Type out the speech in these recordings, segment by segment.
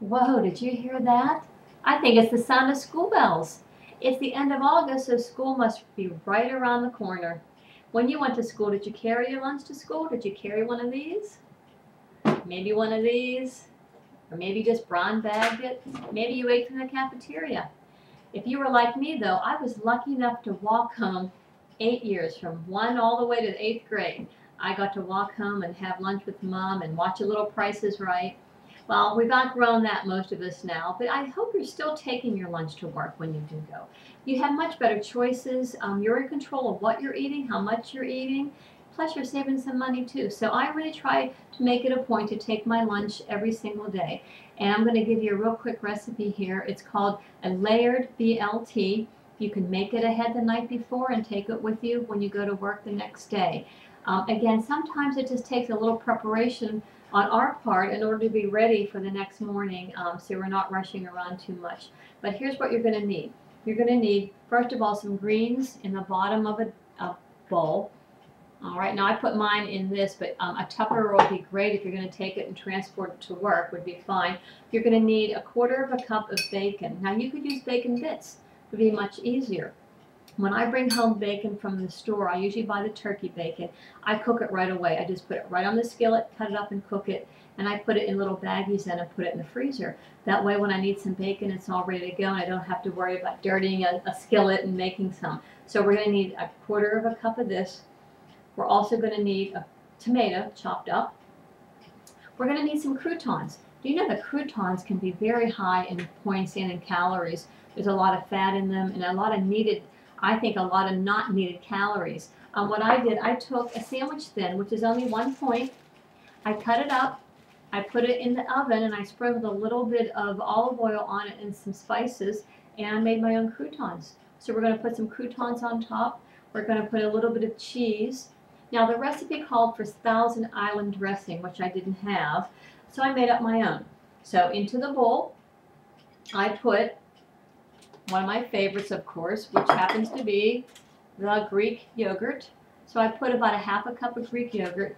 Whoa, did you hear that? I think it's the sound of school bells. It's the end of August, so school must be right around the corner. When you went to school, did you carry your lunch to school? Did you carry one of these? Maybe one of these? Or maybe just brown bagged it? Maybe you ate from the cafeteria. If you were like me, though, I was lucky enough to walk home 8 years, from 1 all the way to the 8th grade. I got to walk home and have lunch with Mom and watch a little Price is Right. Well, we've outgrown that, most of us now, but I hope you're still taking your lunch to work when you do go. You have much better choices. You're in control of what you're eating, how much you're eating, plus you're saving some money too. So I really try to make it a point to take my lunch every single day. And I'm going to give you a real quick recipe here. It's called a layered BLT. You can make it ahead the night before and take it with you when you go to work the next day. Again, sometimes it just takes a little preparation on our part in order to be ready for the next morning, so we're not rushing around too much. But here's what you're going to need. You're going to need, first of all, some greens in the bottom of a bowl. All right, now I put mine in this, but a Tupperware would be great if you're going to take it and transport it to work, would be fine. You're going to need 1/4 cup of bacon. Now you could use bacon bits, it would be much easier. When I bring home bacon from the store, I usually buy the turkey bacon. I cook it right away. I just put it right on the skillet, cut it up and cook it, and I put it in little baggies then and put it in the freezer. That way when I need some bacon, it's all ready to go and I don't have to worry about dirtying a skillet and making some. So we're going to need 1/4 cup of this. We're also going to need a tomato chopped up. We're going to need some croutons. Do you know that croutons can be very high in points and in calories? There's a lot of fat in them and a lot of needed, I think a lot of not needed calories. What I did, I took a sandwich thin, which is only 1 point. I cut it up, I put it in the oven, and I sprinkled a little bit of olive oil on it and some spices, and I made my own croutons. So we're going to put some croutons on top. We're going to put a little bit of cheese. Now the recipe called for Thousand Island dressing, which I didn't have, so I made up my own. So into the bowl, I put one of my favorites, of course, which happens to be the Greek yogurt. So I put about 1/2 cup of Greek yogurt.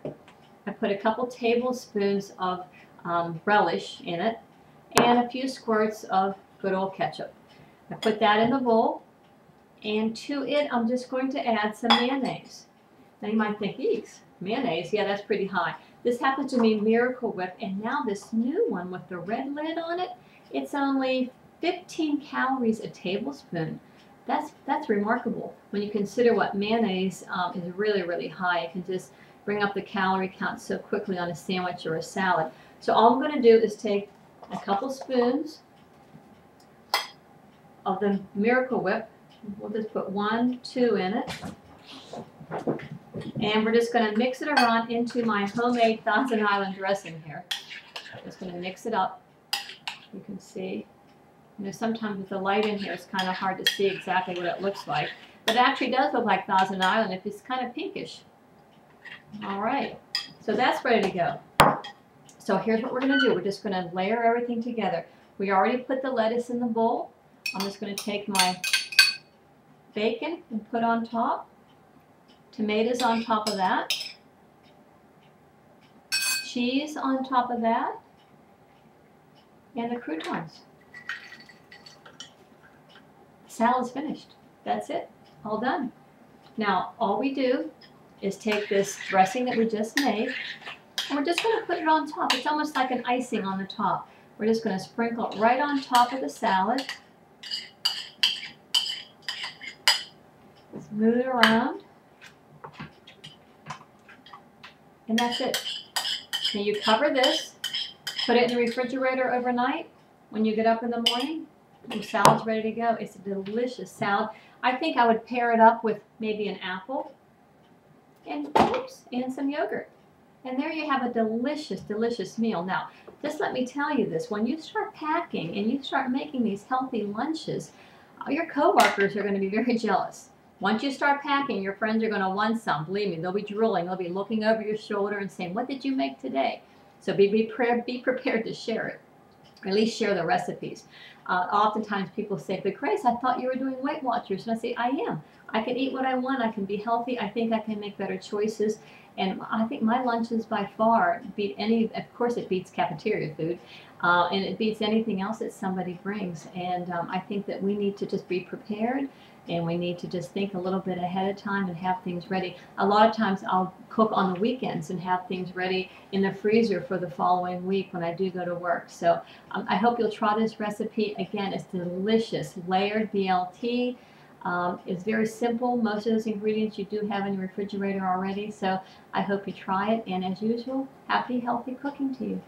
I put a couple tablespoons of relish in it and a few squirts of good old ketchup. I put that in the bowl, and to it I'm just going to add some mayonnaise. Now you might think, eeks, mayonnaise, yeah, that's pretty high. This happens to be Miracle Whip, and now this new one with the red lid on it, it's only 15 calories a tablespoon. That's remarkable when you consider what mayonnaise is really, really high. It can just bring up the calorie count so quickly on a sandwich or a salad. So all I'm going to do is take a couple spoons of the Miracle Whip. We'll just put 1, 2 in it. And we're just going to mix it around into my homemade Thousand Island dressing here. Just going to mix it up. You can see. You know, sometimes with the light in here, it's kind of hard to see exactly what it looks like. But it actually does look like Thousand Island if it's kind of pinkish. All right. So that's ready to go. So here's what we're going to do. We're just going to layer everything together. We already put the lettuce in the bowl. I'm just going to take my bacon and put on top. Tomatoes on top of that. Cheese on top of that. And the croutons. Salad's finished. That's it. All done. Now, all we do is take this dressing that we just made, and we're just going to put it on top. It's almost like an icing on the top. We're just going to sprinkle it right on top of the salad. Smooth it around. And that's it. Now you cover this, put it in the refrigerator overnight. When you get up in the morning, your salad's ready to go. It's a delicious salad. I think I would pair it up with maybe an apple and some yogurt. And there you have a delicious, delicious meal. Now, just let me tell you this. When you start packing and you start making these healthy lunches, your coworkers are going to be very jealous. Once you start packing, your friends are going to want some. Believe me, they'll be drooling. They'll be looking over your shoulder and saying, what did you make today? So be prepared to share it, or at least share the recipes. Oftentimes people say, but Grace, I thought you were doing Weight Watchers. And I say, I am. I can eat what I want. I can be healthy. I think I can make better choices. And I think my lunches by far beat any, of course it beats cafeteria food, and it beats anything else that somebody brings. And I think that we need to just be prepared, and we need to just think a little bit ahead of time and have things ready. A lot of times I'll cook on the weekends and have things ready in the freezer for the following week when I do go to work. So I hope you'll try this recipe. Again, it's delicious. Layered BLT. It's very simple. Most of those ingredients you do have in your refrigerator already. So I hope you try it. And as usual, happy, healthy cooking to you.